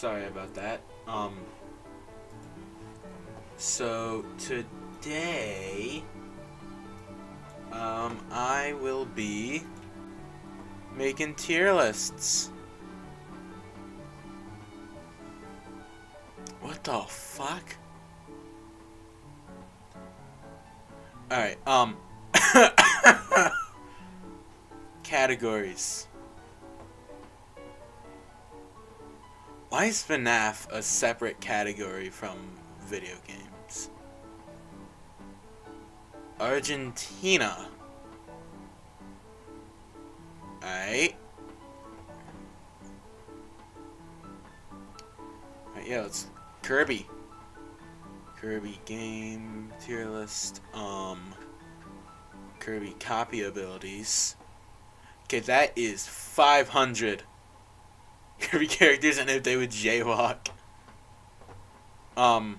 Sorry about that. So today, I will be making tier lists. What the fuck? Alright, categories. Why is FNAF a separate category from video games? Argentina. Alright. Alright, yeah, let's... Kirby. Kirby game tier list. Kirby copy abilities. Okay, that is 500 Kirby characters, and if they would jaywalk. Yeah,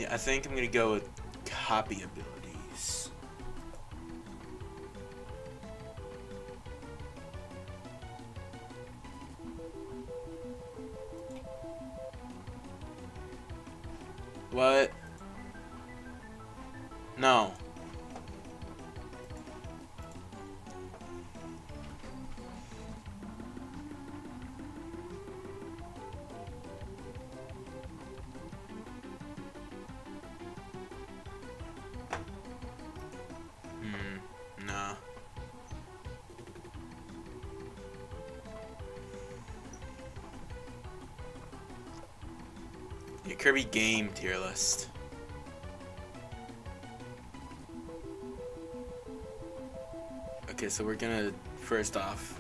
I think I'm gonna go with copy abilities. What? No. No. Yeah, Kirby game tier list. Okay, so we're gonna first off.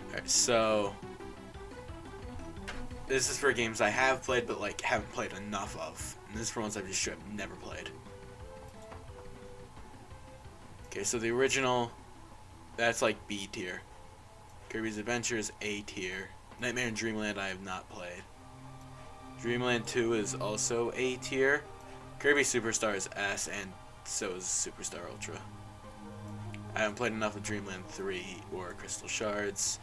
Alright, so this is for games I have played but like haven't played enough of. And this is for ones I've just straight up never played. Okay, so the original, that's like B tier. Kirby's Adventure is A tier. Nightmare in Dreamland I have not played. Dreamland 2 is also A tier. Kirby Superstar is S, and so is Superstar Ultra. I haven't played enough of Dreamland 3 or Crystal Shards.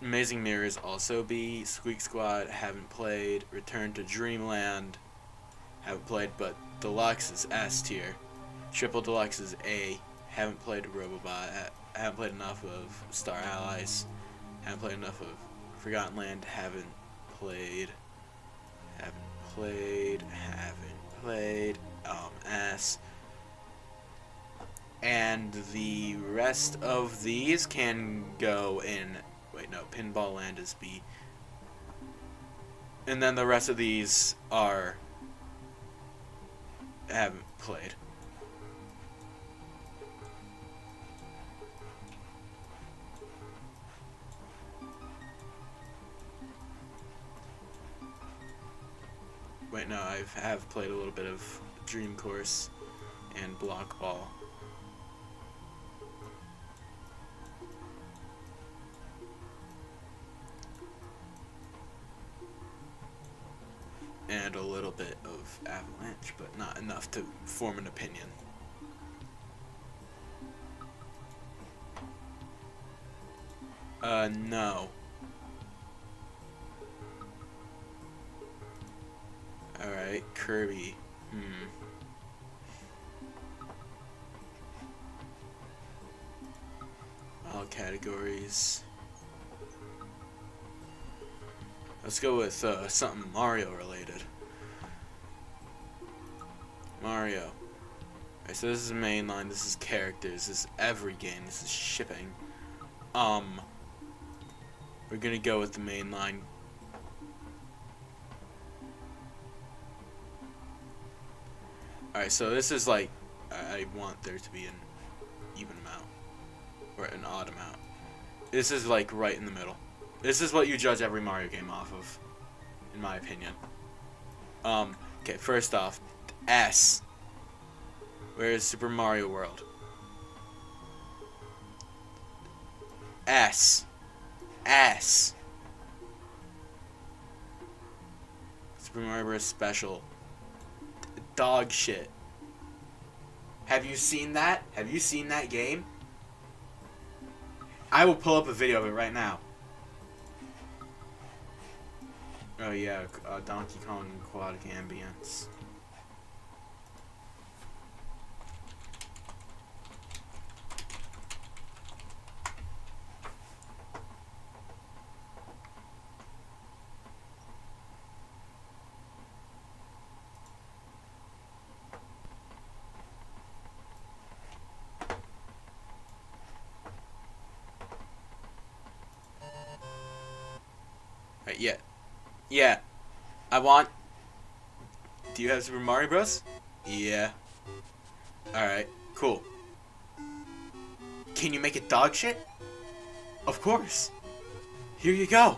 Amazing Mirrors also B. Squeak Squad haven't played. Return to Dreamland haven't played, but Deluxe is S tier. Triple Deluxe is A. Haven't played Robobot. Haven't played enough of Star Allies. Haven't played enough of Forgotten Land. Haven't played. S. And the rest of these can go in. Wait, no. Pinball Land is B. And then the rest of these are. Haven't played. Wait, no, I have played a little bit of Dream Course and Block Ball. And a little bit of Avalanche, but not enough to form an opinion. No. Alright, Kirby. All categories. Let's go with something Mario related. Mario. Alright, so this is mainline, this is characters, this is every game, this is shipping. We're gonna go with the mainline. Alright, so this is like, I want there to be an even amount, or an odd amount. This is like right in the middle. This is what you judge every Mario game off of, in my opinion. Okay, first off, S. Where is Super Mario World? S. S. Super Mario Bros. Special. Dog shit. Have you seen that? Have you seen that game? I will pull up a video of it right now. Oh yeah, Donkey Kong Aquatic Ambience. Right, yeah. Yeah. I want... Do you have Super Mario Bros? Yeah. Alright, cool. Can you make it dog shit? Of course. Here you go.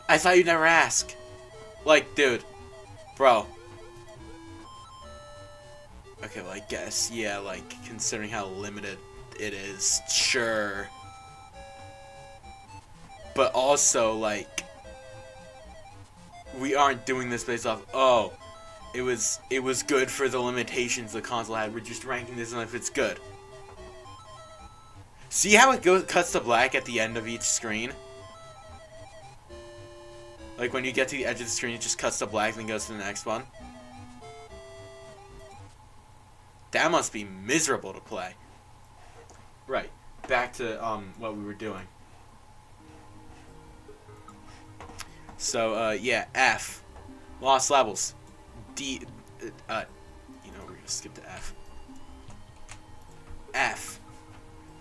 I thought you'd never ask. Like, dude. Bro. Okay, well, I guess, yeah, like, considering how limited it is, sure. But also, like, we aren't doing this based off, oh, it was good for the limitations the console had. We're just ranking this on if it's good. See how it cuts to black at the end of each screen? Like, when you get to the edge of the screen, it just cuts to black and then goes to the next one. That must be miserable to play. Right. Back to what we were doing. So, yeah, F. Lost levels. D, you know, we're gonna skip to F. F.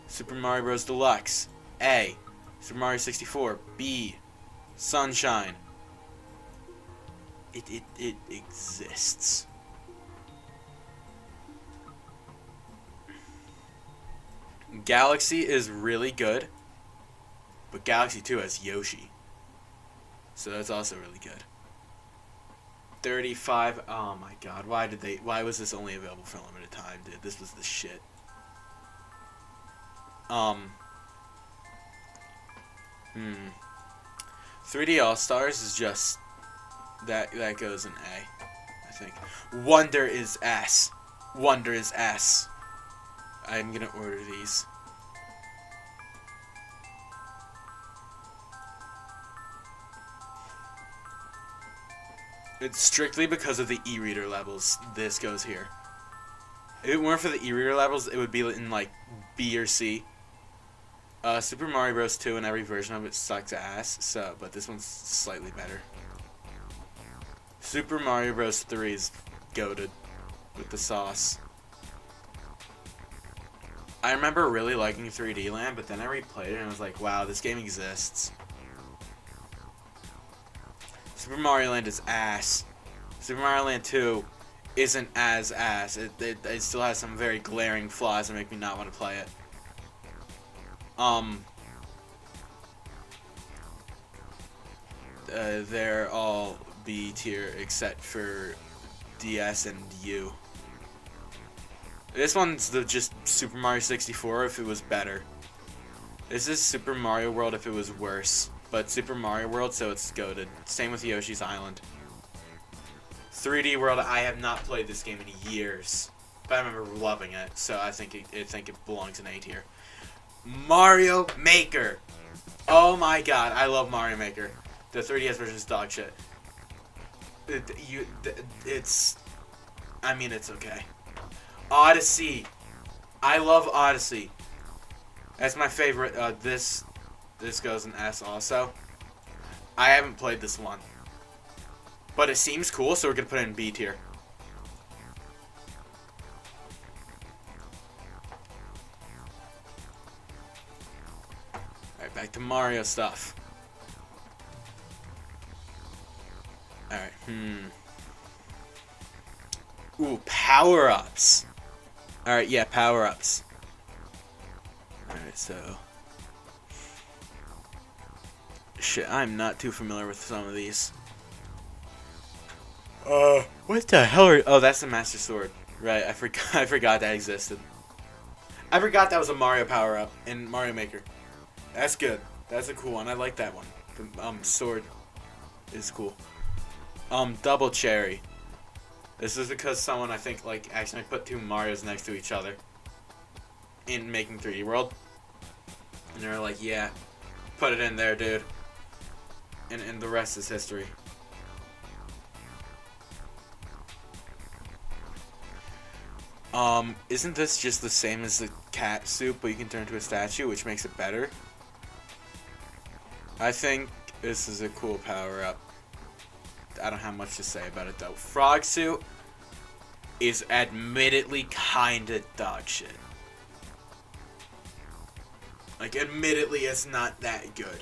Super Mario Bros. Deluxe. A. Super Mario 64. B. Sunshine. It exists. Galaxy is really good, but Galaxy 2 has Yoshi. So that's also really good. 35. Oh my god. Why was this only available for a limited time, dude? This was the shit. 3D All-Stars is just that goes in A, I think. Wonder is S. Wonder is S. I'm gonna order these. It's strictly because of the e-reader levels this goes here. If it weren't for the e-reader levels, it would be in like B or C. Super Mario Bros. 2 and every version of it sucks ass, so but this one's slightly better. Super Mario Bros. 3 is goated with the sauce. I remember really liking 3D Land, but then I replayed it and I was like, wow, this game exists. Super Mario Land is ass. Super Mario Land 2 isn't as ass. It still has some very glaring flaws that make me not want to play it. They're all B tier except for DS and U. This one's just Super Mario 64 if it was better. This is Super Mario World if it was worse. But Super Mario World, so it's goated. Same with Yoshi's Island. 3D World, I have not played this game in years. But I remember loving it, so I think it belongs in A tier. Mario Maker! Oh my god, I love Mario Maker. The 3DS version is dog shit. It's okay. Odyssey. I love Odyssey. That's my favorite. This goes in S also. I haven't played this one. But it seems cool, so we're going to put it in B tier. Alright, back to Mario stuff. Alright, Ooh, power-ups. Alright, yeah, power-ups. Alright, so... Shit, I'm not too familiar with some of these. What the hell are... Oh, that's the Master Sword. Right, I forgot that existed. I forgot that was a Mario power-up in Mario Maker. That's good. That's a cool one. I like that one. The sword is cool. Double cherry. This is because someone, I think, like, accidentally put two Marios next to each other in making 3D World. And they're like, yeah, put it in there, dude. And the rest is history. Isn't this just the same as the cat soup, but you can turn into a statue, which makes it better? I think this is a cool power-up. I don't have much to say about it, though. Frog suit is admittedly kinda dog shit. Like, admittedly, it's not that good.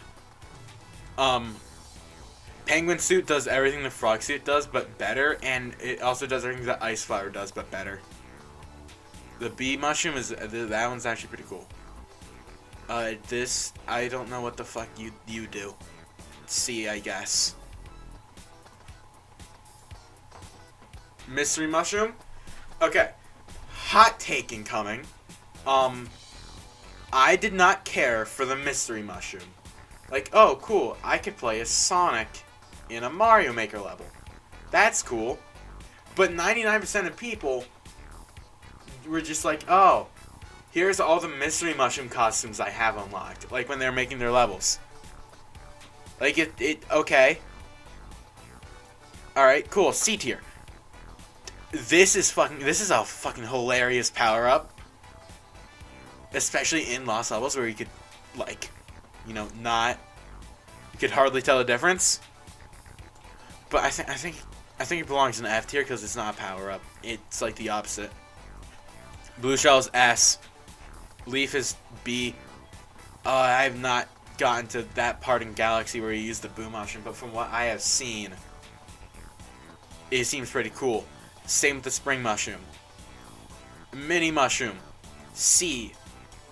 Penguin suit does everything the frog suit does, but better, and it also does everything the ice flower does, but better. The bee mushroom is that one's actually pretty cool. This I don't know what the fuck you do. C, I guess. Mystery mushroom. Okay, hot take incoming. I did not care for the mystery mushroom. Like, oh, cool, I could play as Sonic in a Mario Maker level. That's cool. But 99% of people were just like, oh, here's all the mystery mushroom costumes I have unlocked. Like, when they're making their levels. Like, okay. Alright, cool, C tier. This is a fucking hilarious power-up. Especially in lost levels where you could, like, you know, you could hardly tell the difference. But I think it belongs in F tier because it's not a power-up. It's like the opposite. Blue Shell is S. Leaf is B. I have not gotten to that part in Galaxy where you use the boom option, but from what I have seen, it seems pretty cool. Same with the spring mushroom. Mini mushroom, C.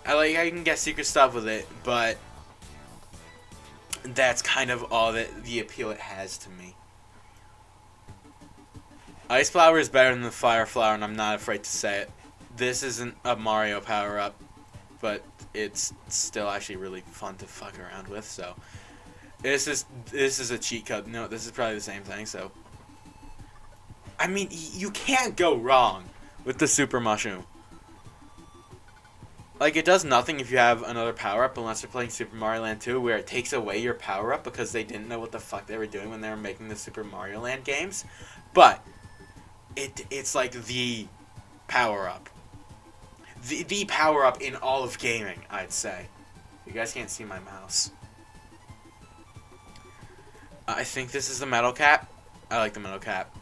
I can get secret stuff with it, but that's kind of all that the appeal it has to me. Ice Flower is better than the Fire Flower, and I'm not afraid to say it. This isn't a Mario power-up, but it's still actually really fun to fuck around with, so. This is a cheat code. No, this is probably the same thing, so. I mean, you can't go wrong with the Super Mushroom. Like, it does nothing if you have another power-up unless you're playing Super Mario Land 2, where it takes away your power-up because they didn't know what the fuck they were doing when they were making the Super Mario Land games. But it's like the power-up. The power-up in all of gaming, I'd say. You guys can't see my mouse. I think this is the metal cap. I like the metal cap.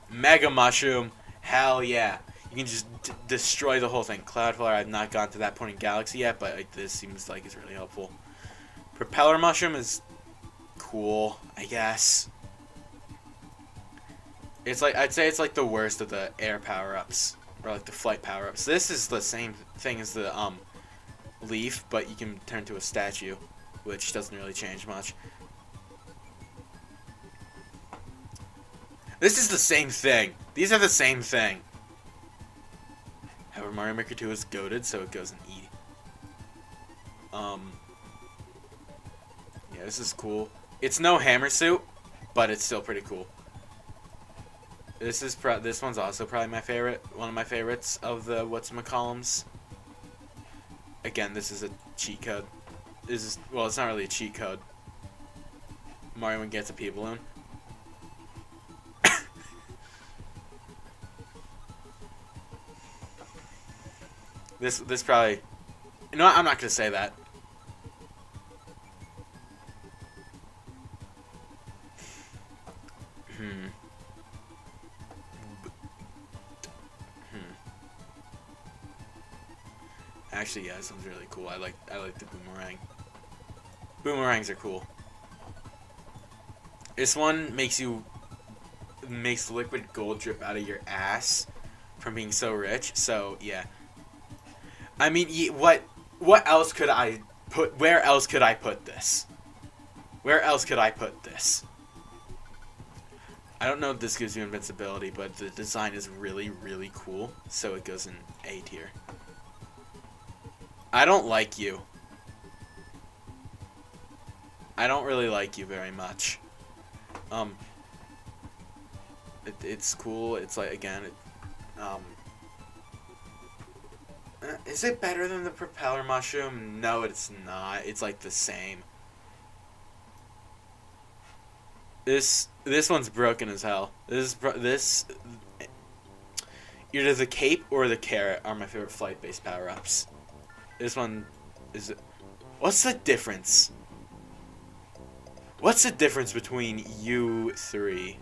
Mega Mushroom. Hell yeah. You can just destroy the whole thing. Cloudflare, I've not gotten to that point in Galaxy yet, but like, this seems like it's really helpful. Propeller Mushroom is cool, I guess. It's like, I'd say it's like the worst of the air power-ups. Or like the flight power-ups. This is the same thing as the leaf, but you can turn to a statue, which doesn't really change much. This is the same thing. These are the same thing. However, Mario Maker 2 is goated, so it goes in E. Yeah, this is cool. It's no hammer suit, but it's still pretty cool. This one's also probably my favorite. One of my favorites of the whatchamacallums. Again, this is a cheat code. Well, it's not really a cheat code. Mario gets a pea balloon. This probably. You know what? I'm not gonna say that. Actually, yeah, this one's really cool. I like the boomerang. Boomerangs are cool. This one makes liquid gold drip out of your ass from being so rich. So yeah. I mean, what else could I put? Where else could I put this? Where else could I put this? I don't know if this gives you invincibility, but the design is really, really cool. So it goes in A tier. I don't like you. I don't really like you very much. It's cool. It's like, again, is it better than the propeller mushroom? No, it's not. It's like the same. This one's broken as hell. This either the cape or the carrot are my favorite flight-based power-ups. This one is. What's the difference? What's the difference between you three?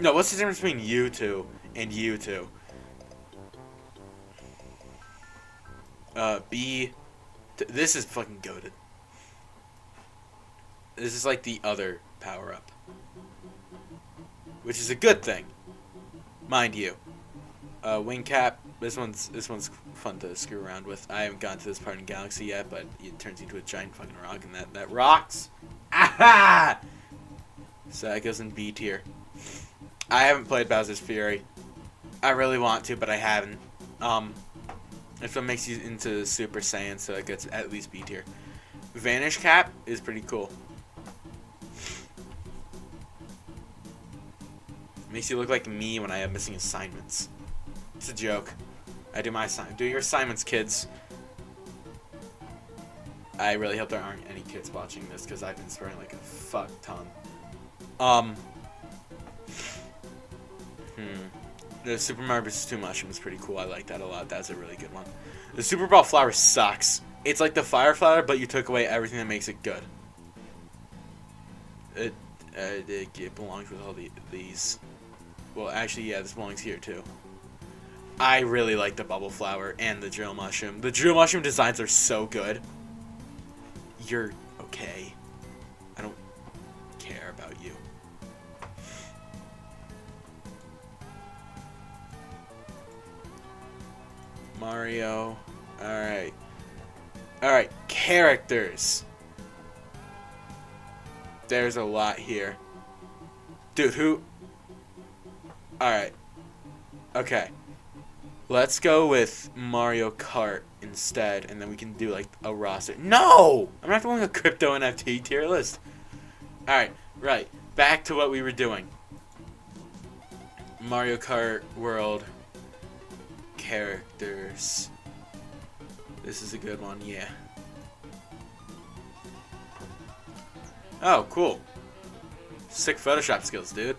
No, what's the difference between you two and you two? This is fucking goated. This is like the other power-up, which is a good thing, mind you. Wing cap. This one's fun to screw around with. I haven't gotten to this part in Galaxy yet, but it turns into a giant fucking rock, and that rocks. Aha! So that goes in B tier. I haven't played Bowser's Fury. I really want to, but I haven't. It's what makes you into Super Saiyan, so it gets at least B tier. Vanish Cap is pretty cool. Makes you look like me when I have missing assignments. It's a joke. I do my assignment. Do your assignments, kids. I really hope there aren't any kids watching this because I've been swearing like a fuck ton. The Super Mario vs. 2 Mushroom is pretty cool. I like that a lot. That's a really good one. The Super Ball Flower sucks. It's like the Fire Flower, but you took away everything that makes it good. It belongs with all these. Well, actually, yeah, this belongs here too. I really like the Bubble Flower and the Drill Mushroom. The Drill Mushroom designs are so good. You're okay. I don't care about you. Mario. Alright. Alright, characters. There's a lot here. Dude, who... Alright. Okay. Let's go with Mario Kart instead, and then we can do, like, a roster. No! I'm not doing a crypto NFT tier list. Alright, right. Back to what we were doing. Mario Kart World characters. This is a good one, yeah. Oh, cool. Sick Photoshop skills, dude.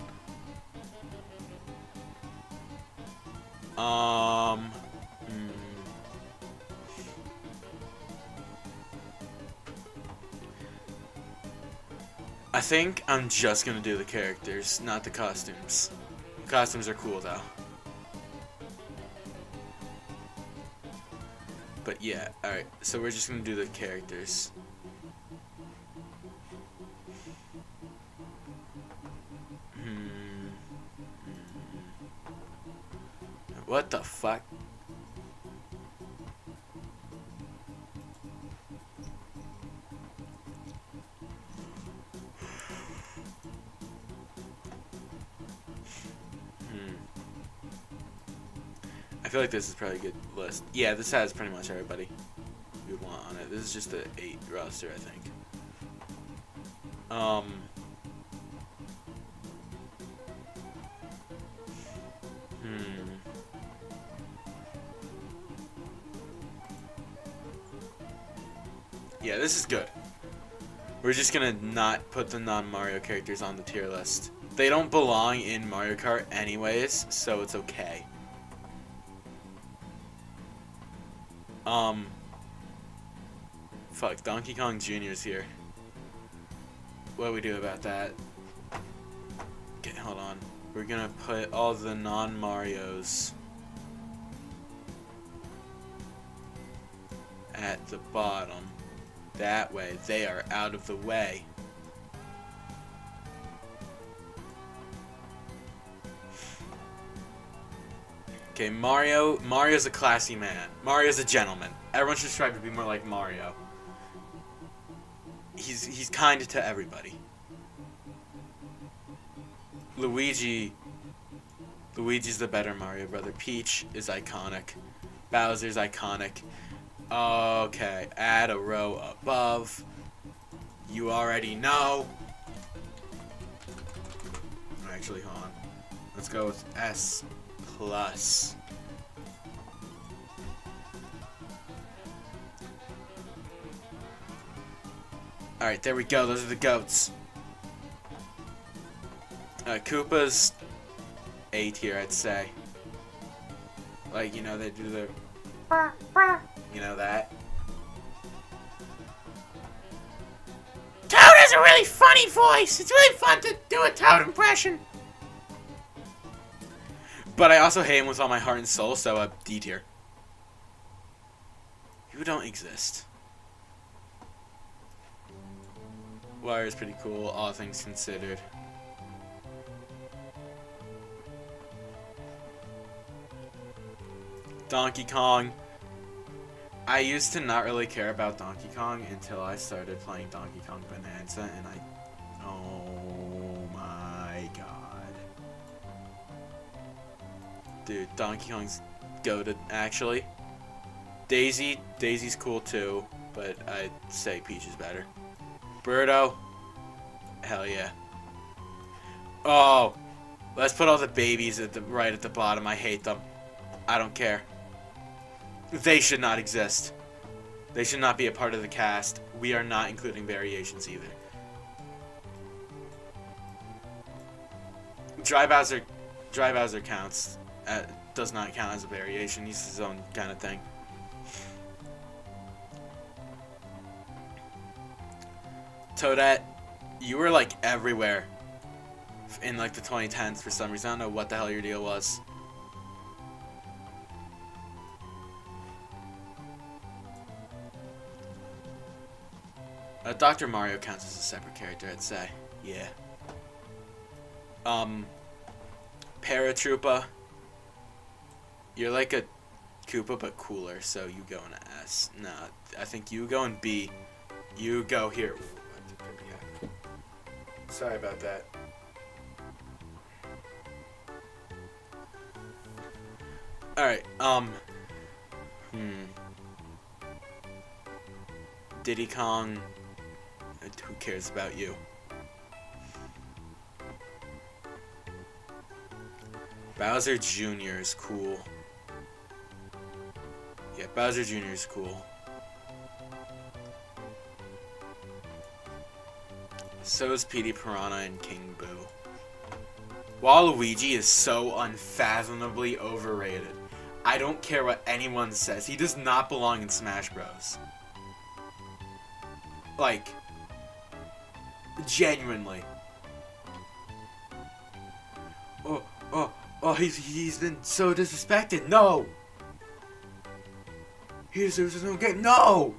I think I'm just gonna do the characters, not the costumes. The costumes are cool though. But yeah, alright, so we're just gonna do the characters. What the fuck? I feel like this is probably a good list. Yeah, this has pretty much everybody you want on it. This is just the 8 roster, I think. Yeah, this is good. We're just gonna not put the non-Mario characters on the tier list. They don't belong in Mario Kart anyways, so it's okay. Fuck, Donkey Kong Jr.'s here. What do we do about that? Okay, hold on. We're gonna put all the non-Marios at the bottom. That way, they are out of the way. Okay, Mario's a classy man. Mario's a gentleman. Everyone should strive to be more like Mario. He's kind to everybody. Luigi's the better Mario brother. Peach is iconic. Bowser's iconic. Okay, add a row above. You already know. Actually, hold on. Let's go with S plus. Alright, there we go. Those are the goats. Koopa's A tier, I'd say. Like, you know, they do their... You know that? Toad has a really funny voice. It's really fun to do a Toad impression. But I also hate him with all my heart and soul, so D tier. You don't exist. Wire is pretty cool, all things considered. Donkey Kong. I used to not really care about Donkey Kong until I started playing Donkey Kong Bonanza, and oh my god. Dude, Donkey Kong's goated, actually. Daisy's cool too, but I'd say Peach is better. Birdo, hell yeah. Oh, let's put all the babies right at the bottom. I hate them. I don't care. They should not exist. They should not be a part of the cast. We are not including variations either. Dry Bowser counts. Does not count as a variation. He's his own kind of thing. Toadette, you were like everywhere in like the 2010s for some reason. I don't know what the hell your deal was. Dr. Mario counts as a separate character, I'd say. Yeah. Paratroopa. You're like a Koopa, but cooler, so you go in a S. No, I think you go in B. You go here. Sorry about that. Alright, Diddy Kong. Who cares about you? Bowser Jr. is cool. Yeah, Bowser Jr. is cool. So is Petey Piranha and King Boo. Waluigi is so unfathomably overrated. I don't care what anyone says. He does not belong in Smash Bros. Like, genuinely. He's been so disrespected. No! He deserves his own game. No!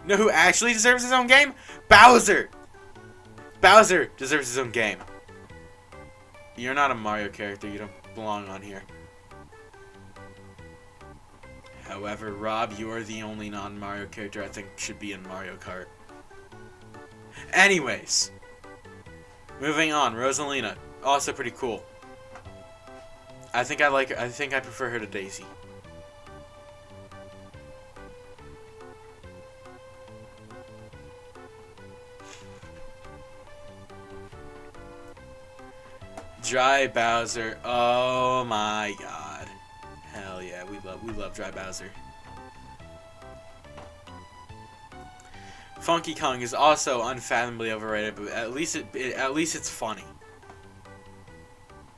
You know who actually deserves his own game? Bowser! Bowser deserves his own game. You're not a Mario character. You don't belong on here. However, Rob, you are the only non-Mario character I think should be in Mario Kart. Anyways. Moving on. Rosalina. Also pretty cool. I think I like her. I think I prefer her to Daisy. Dry Bowser. Oh my god. Hell yeah, we love Dry Bowser. Funky Kong is also unfathomably overrated, but at least it's funny.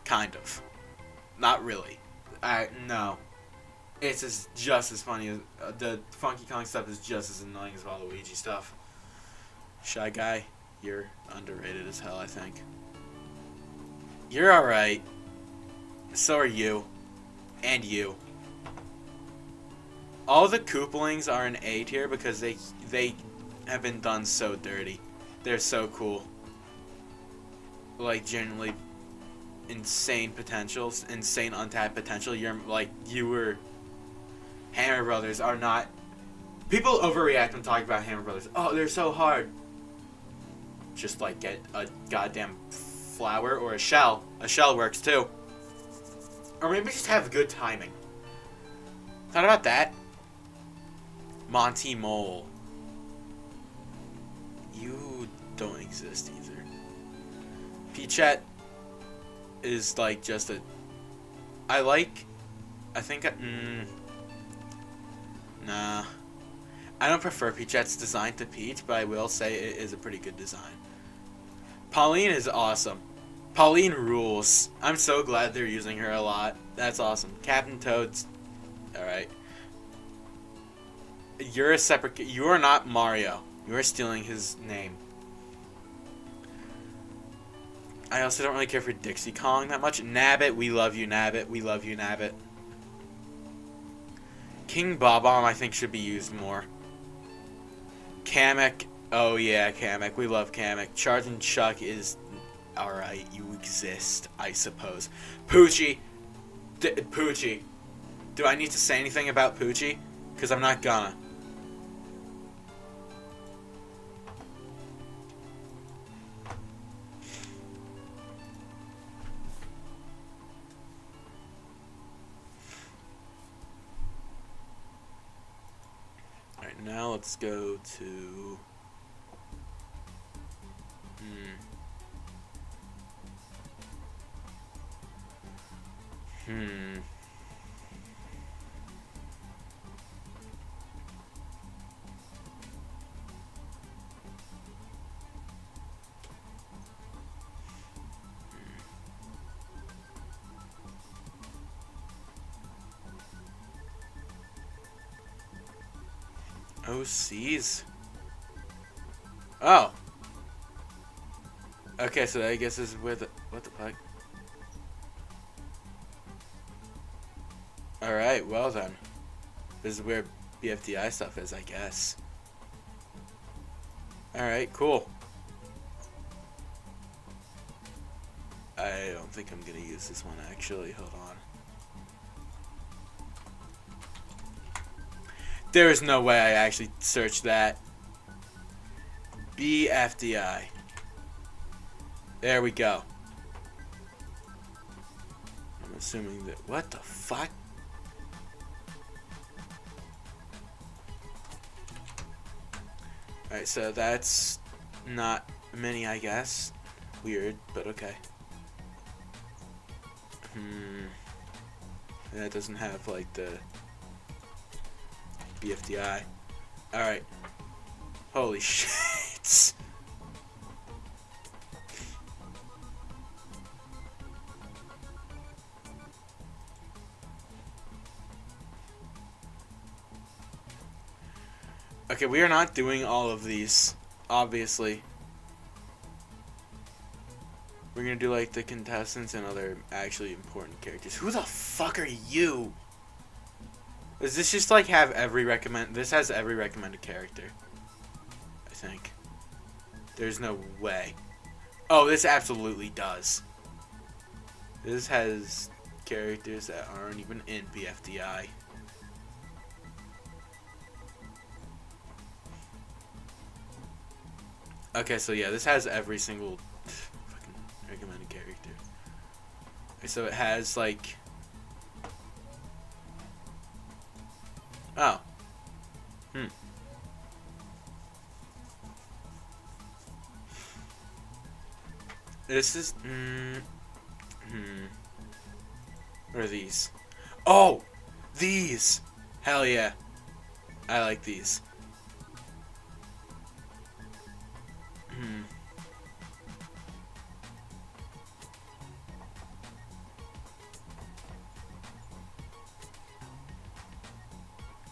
Kind of. Not really. No. It's just as funny as the Funky Kong stuff is just as annoying as Waluigi stuff. Shy Guy, you're underrated as hell, I think. You're alright. So are you. And you. All the Koopalings are an A tier because they have been done so dirty. They're so cool. Like, generally insane potentials, insane untapped potential. You were... Hammer Brothers are not... People overreact when talking about Hammer Brothers. Oh, they're so hard. Just, like, get a goddamn flower or a shell. A shell works, too. Or maybe just have good timing. Thought about that? Monty Mole. You don't exist either. Peachette is like just a... I think... Nah. I don't prefer Peachette's design to Peach, but I will say it is a pretty good design. Pauline is awesome. Pauline rules. I'm so glad they're using her a lot. That's awesome. Captain Toad's... Alright. You're a separate... You are not Mario. You are stealing his name. I also don't really care for Dixie Kong that much. Nabbit, we love you, Nabbit. We love you, Nabbit. King Bob-omb, I think, should be used more. Kamek. Oh, yeah, Kamek. We love Kamek. Charge and Chuck is... Alright, you exist, I suppose. Poochie. Poochie. Do I need to say anything about Poochie? Because I'm not gonna. Alright, now let's go to... OCs? Oh. Okay, so I guess this is where the... What the fuck? Alright, well then. This is where BFDI stuff is, I guess. Alright, cool. I don't think I'm gonna use this one, actually. Hold on. There is no way I actually searched that. BFDI. There we go. I'm assuming that... What the fuck? Alright, so that's not many, I guess. Weird, but okay. That doesn't have, like, the BFDI. Alright. Holy shit. Okay, we are not doing all of these, obviously. We're gonna do like the contestants and other actually important characters. Who the fuck are you? Does this just like have every recommend? This has every recommended character. I think. There's no way. Oh, this absolutely does. This has characters that aren't even in BFDI. Okay, so yeah, this has every single fucking recommended character. Okay, so it has like... Oh. This is... What are these? Oh! These! Hell yeah. I like these.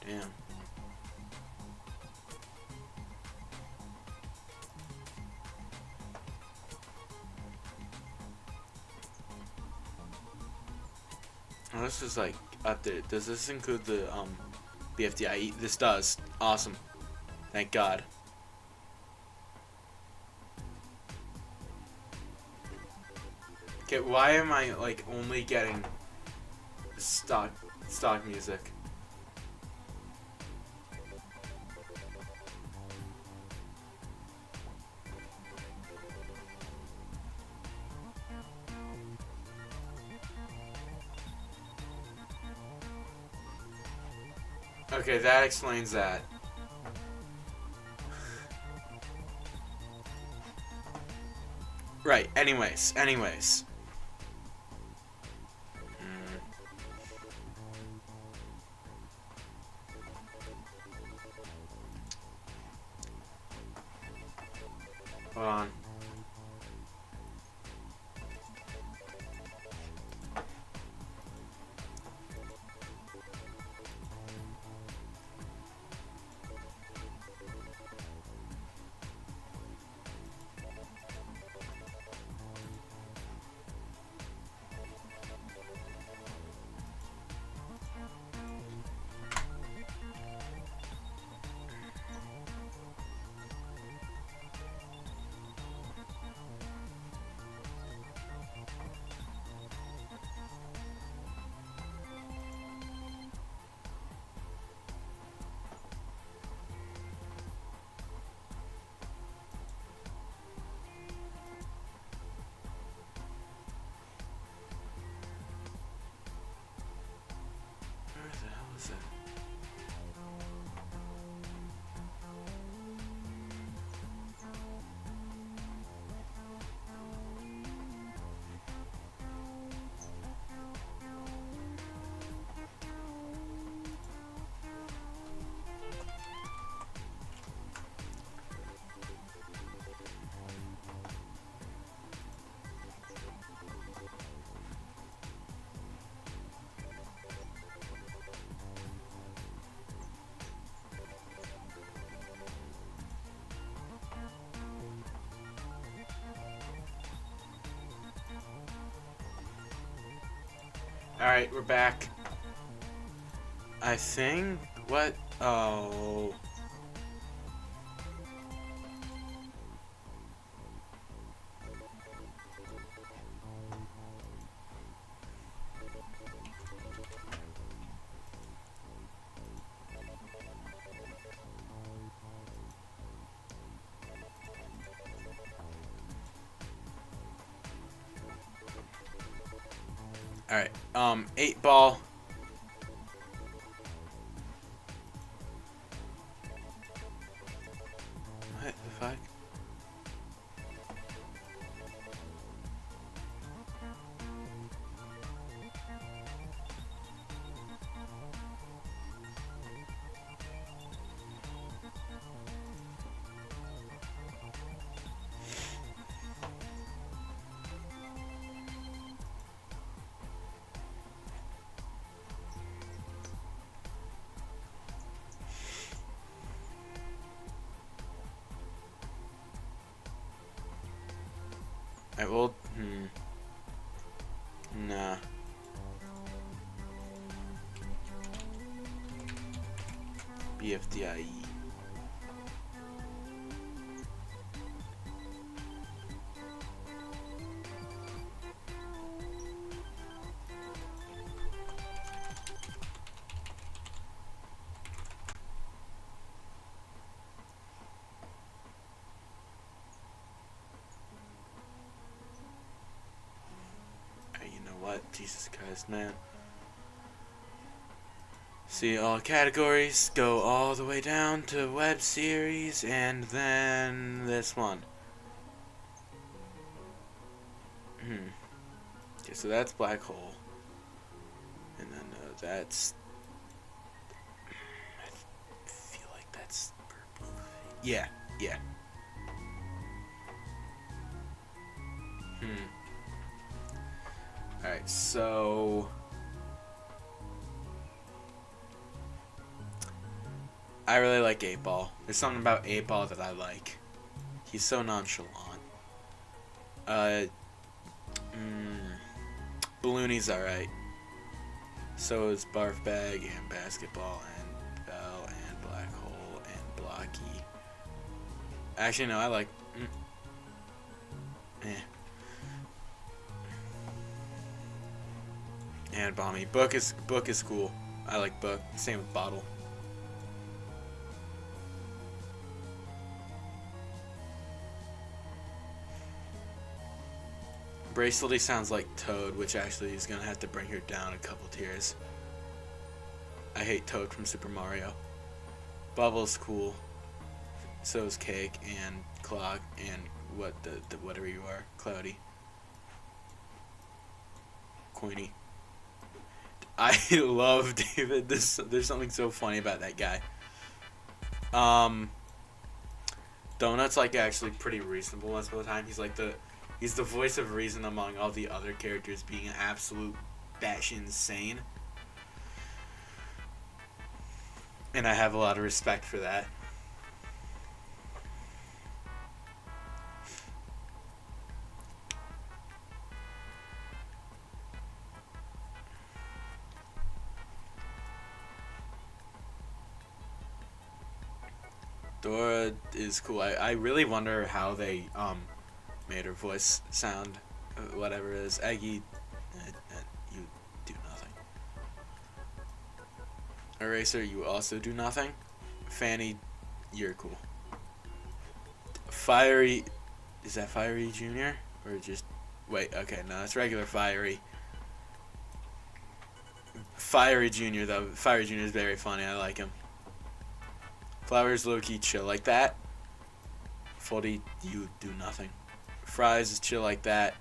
Damn. Oh, this is like up there. Does this include the BFDI? This does. Awesome. Thank God. Okay, why am I like only getting stock music? Okay, that explains that. Right. Anyways. Hold on. Where the hell is it? Alright, we're back. I think... What? Oh... Alright, 8 ball. What the fuck? Alright, well, nah. BFDIE. You know what? Jesus Christ, man. See all categories, go all the way down to web series, and then this one. Okay, so that's black hole. And then that's... I feel like that's purple. Yeah. Alright, so... I really like 8 Ball. There's something about 8 Ball that I like. He's so nonchalant. Ballooney's alright. So is Barf Bag and Basketball and Bell and Black Hole and Blocky. Actually, no, I like... And Bomby. Book is cool. I like Book. Same with Bottle. Bracelety sounds like Toad, which actually is gonna have to bring her down a couple tiers. I hate Toad from Super Mario. Bubble's cool. So is Cake and Clock and what the whatever you are, Cloudy. Coiny. I love David. There's something so funny about that guy. Donut's like actually pretty reasonable most of the time. He's the voice of reason among all the other characters being absolute batshit insane. And I have a lot of respect for that. Dora is cool. I really wonder how they made her voice sound, whatever it is. Eggy, you do nothing. Eraser, you also do nothing. Fanny, you're cool. Fiery, is that Fiery Junior or just wait? Okay, no, that's regular Fiery. Fiery Junior though. Fiery Junior is very funny. I like him. Flowers low-key chill like that. Foldy, you do nothing. Fries is chill like that.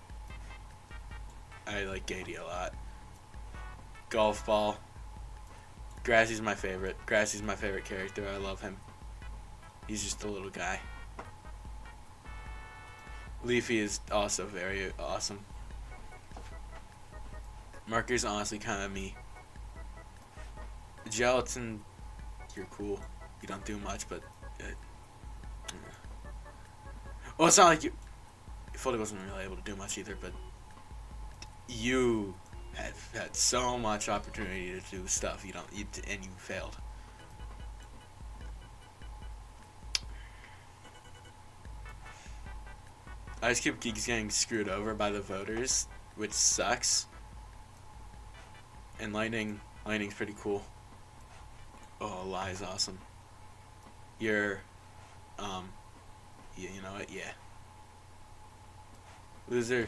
I like Gady a lot. Golf Ball. Grassy's my favorite. Grassy's my favorite character. I love him. He's just a little guy. Leafy is also very awesome. Marker's honestly kind of me. Gelatin, you're cool. You don't do much, but well, it's not like you. Foldy wasn't really able to do much either, but you had so much opportunity to do stuff and you failed. Ice Cube keeps getting screwed over by the voters, which sucks. And Lightning's pretty cool. Oh, Lie's awesome. You're, yeah, you know what? Yeah. Loser.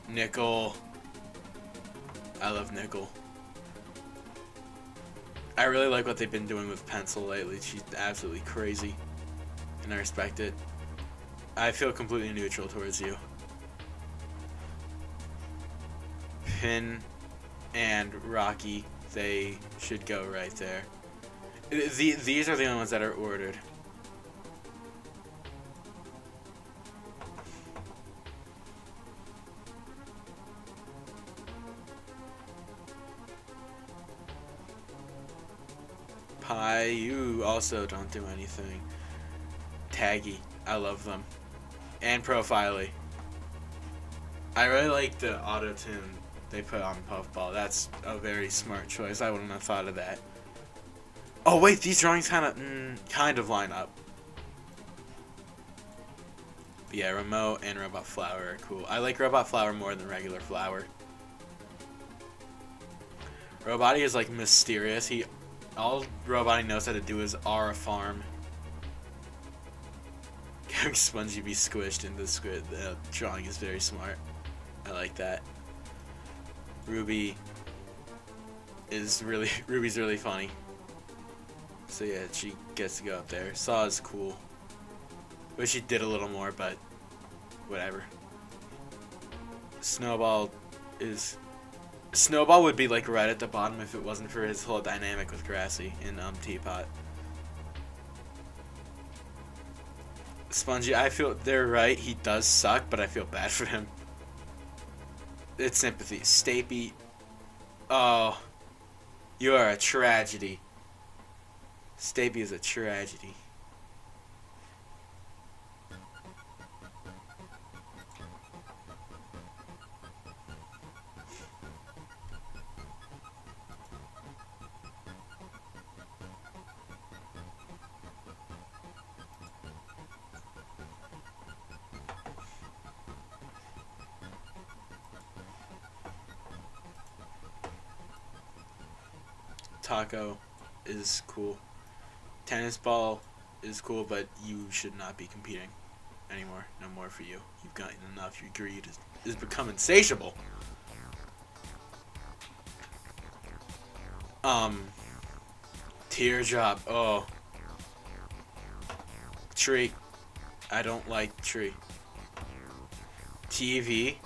Nickel. I love Nickel. I really like what they've been doing with Pencil lately. She's absolutely crazy. And I respect it. I feel completely neutral towards you. Finn and Rocky, they should go right there. These are the only ones that are ordered. Pie, you also don't do anything. Taggy, I love them. And Profiley. I really like the auto-tune they put on Puffball. That's a very smart choice. I wouldn't have thought of that. Oh wait, these drawings kind of line up. But yeah, Remote and Robot Flower are cool. I like Robot Flower more than regular Flower. Roboty is like mysterious. All Roboty knows how to do is Aura Farm. Having Spongy be squished into the squid. The drawing is very smart. I like that. Ruby's really funny. So yeah, she gets to go up there. Saw is cool. Wish she did a little more, but whatever. Snowball would be like right at the bottom if it wasn't for his whole dynamic with Grassy in Teapot. Spongy, I feel they're right. He does suck, but I feel bad for him. It's sympathy. Stapy, oh, you are a tragedy. Stapy is a tragedy. Taco is cool. Tennis Ball is cool, but you should not be competing anymore. No more for you. You've gotten enough. Your greed is becoming insatiable. Teardrop. Oh. Tree. I don't like Tree. TV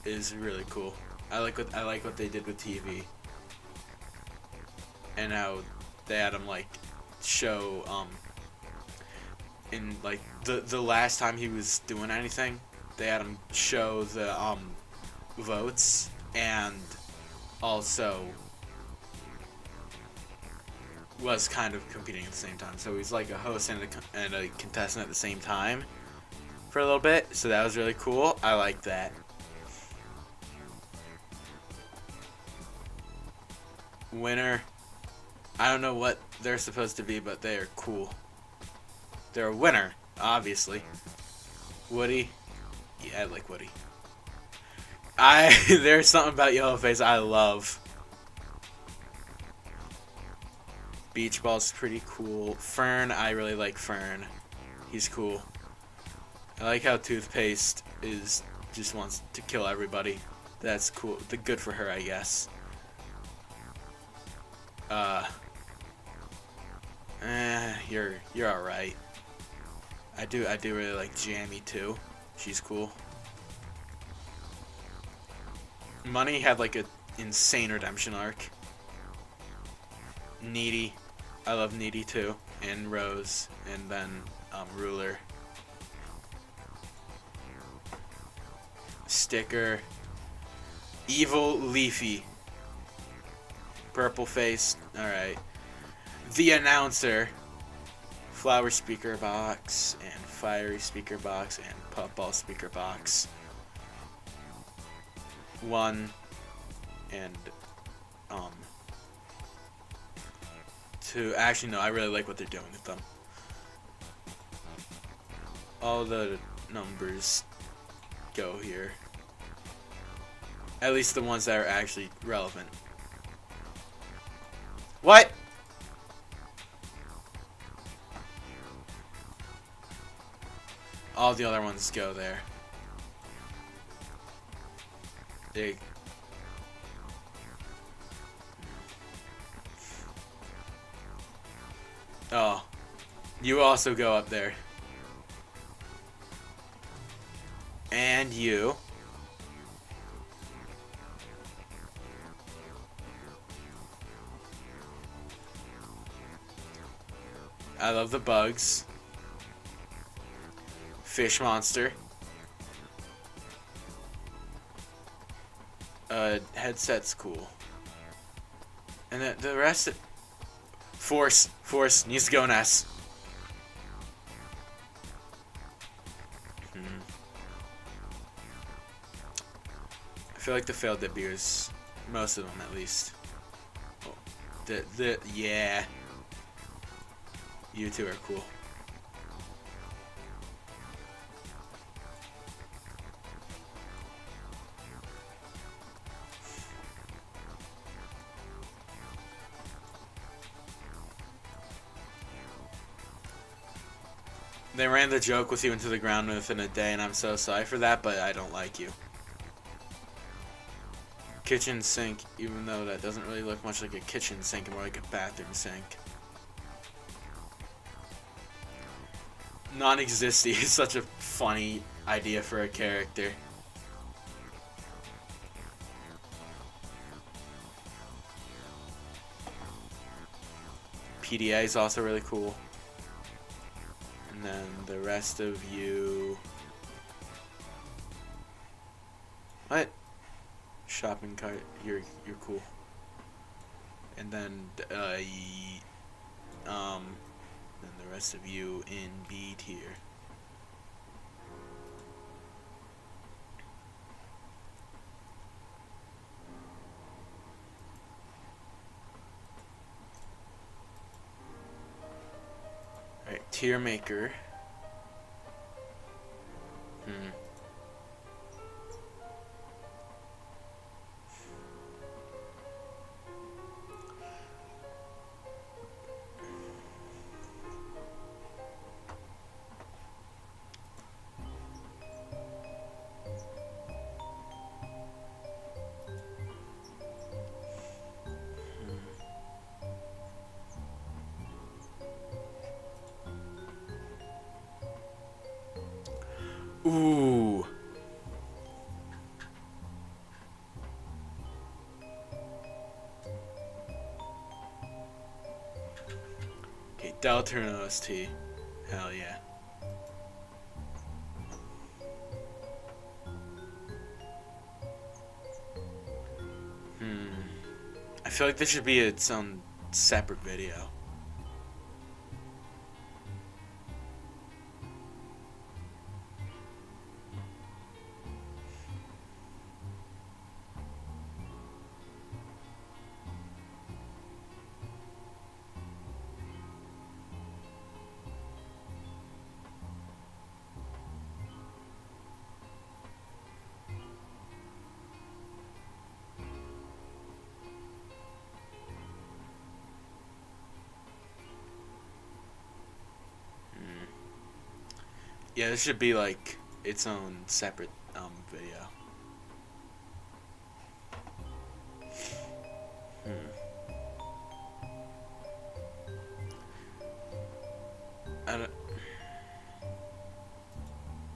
is really cool. I like what they did with TV. And how they had him like show in like the last time he was doing anything, they had him show the votes and also was kind of competing at the same time. So he's like a host and a contestant at the same time for a little bit. So that was really cool. I like that. Winner. I don't know what they're supposed to be, but they are cool. They're a winner, obviously. Woody. Yeah, I like Woody. There's something about Yellowface I love. Beach Ball's pretty cool. Fern, I really like Fern. He's cool. I like how Toothpaste just wants to kill everybody. That's cool. Good for her, I guess. You're alright. I do really like Jamie too. She's cool. Money had like a insane redemption arc. Needy. I love Needy too. And Rose. And then Ruler. Sticker. Evil Leafy. Purple Face. Alright. The Announcer. Flower Speaker Box. And Fiery Speaker Box. And Puffball Speaker Box. One. And two. Actually, no, I really like what they're doing with them. All the numbers go here. At least the ones that are actually relevant. What? All the other ones go there. They. Oh. You also go up there. And you. I love the bugs. Fish monster. Headset's cool. And the rest of... Force needs to go in S. I feel like the failed debuts, most of them at least. Oh, yeah. You two are cool. They ran the joke with you into the ground within a day, and I'm so sorry for that, but I don't like you. Kitchen sink, even though that doesn't really look much like a kitchen sink, more like a bathroom sink. Non-existy is such a funny idea for a character. PDA is also really cool. And then the rest of you... What? Shopping cart, you're cool. And then then the rest of you in B tier. Alright, tier maker. Ooh. Okay, Deltarune OST. Hell yeah. I feel like this should be its own separate video. Yeah, this should be like its own separate video. I don't.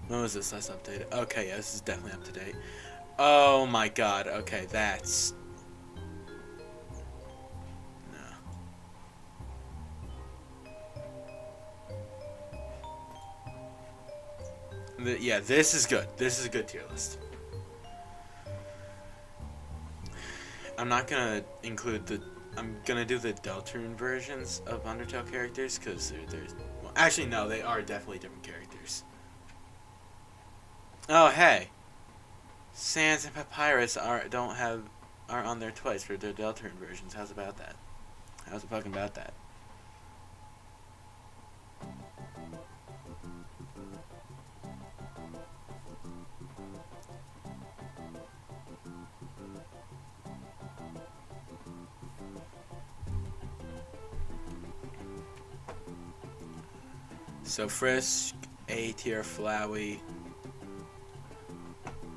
When was this last updated? Okay, yeah, this is definitely up to date. Oh my god. Okay, that's no. Yeah, this is good. This is a good tier list. I'm not gonna include the. I'm gonna do the Deltarune versions of Undertale characters because there's. Well, actually, no, they are definitely different characters. Oh hey, Sans and Papyrus aren't on there twice for their Deltarune versions. How's about that? How's it fucking about that? So Frisk, A tier, Flowey.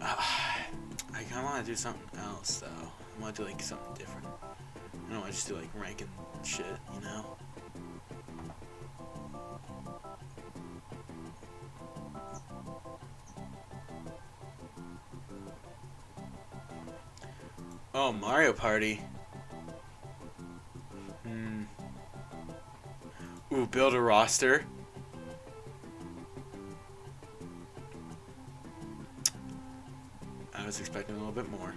I kind of want to do something else though. I want to do like something different. I don't want to just do like ranking shit, you know? Oh, Mario Party. Ooh, build a roster. I was expecting a little bit more.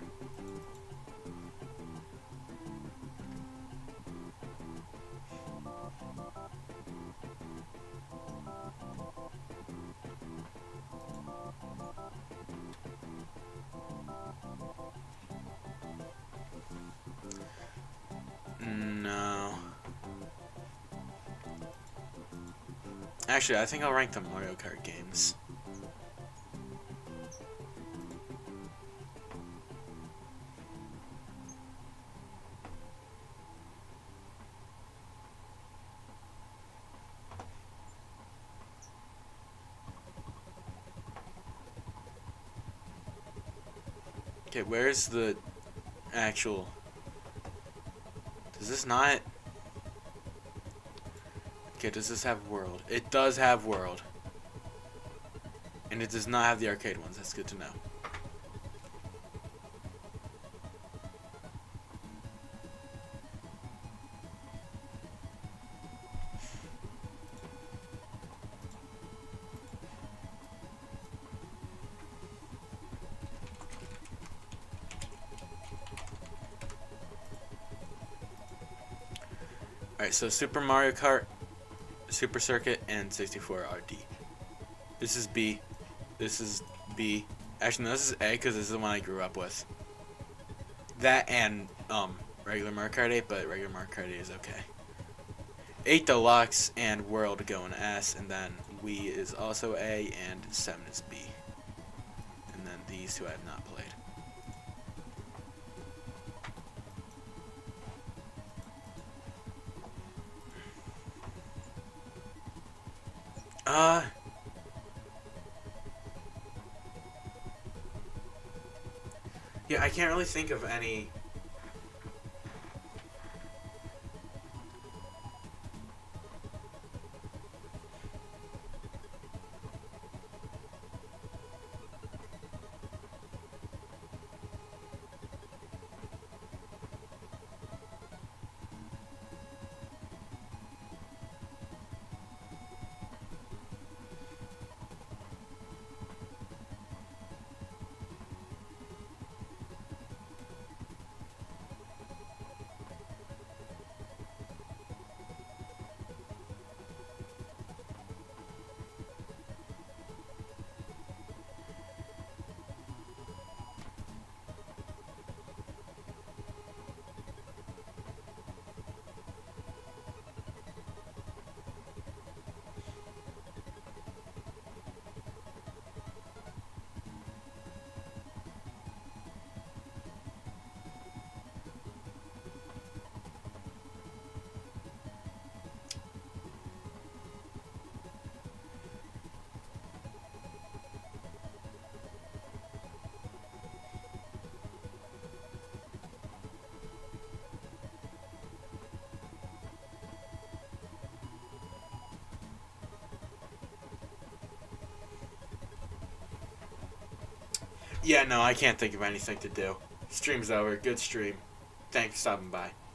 No. Actually, I think I'll rank the Mario Kart games. Okay, where's the actual... Does this not... Okay, does this have World? It does have World. And it does not have the arcade ones. That's good to know. Alright, so Super Mario Kart, Super Circuit, and 64 are D. This is B. This is B. Actually, no, this is A because this is the one I grew up with. That and regular Mario Kart 8, but regular Mario Kart 8 is okay. 8 Deluxe and World go in S, and then Wii is also A, and 7 is B. And then these two I have not played. Yeah, I can't really think of any. Yeah, no, I can't think of anything to do. Stream's over. Good stream. Thanks for stopping by.